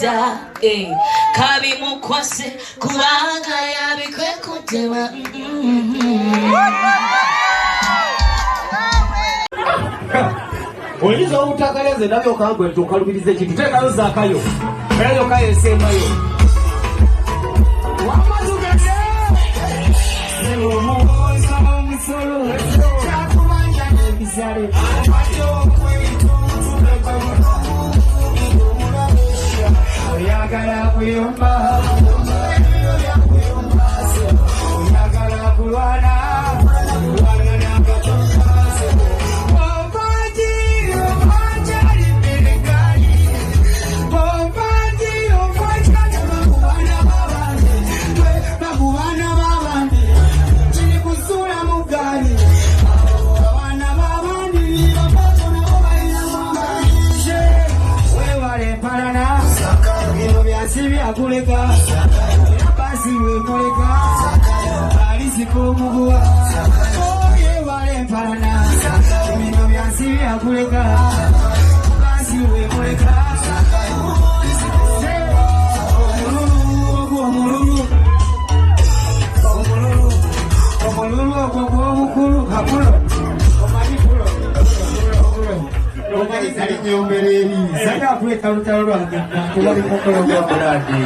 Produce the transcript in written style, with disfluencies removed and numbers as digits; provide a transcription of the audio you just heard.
da kabi mukwase kubanga yabikwe kutema Oliza obutakaleze nabyo kangwe tukalubirize ekintu teekayo zaakayo erayo kayo esembayo wamazugende omuwoza omusolo kyakubanja n'ebisale oyagala kuyomba oyagala kulwana Kuleka basi we kuleka alisiko mugua oye wale parana mino byasi akuleka basi we kuleka omululu okukulu kapulo omalipulo omali kali nyombereri saka kuleka lutalo lwange kubali mukolo gwa buladi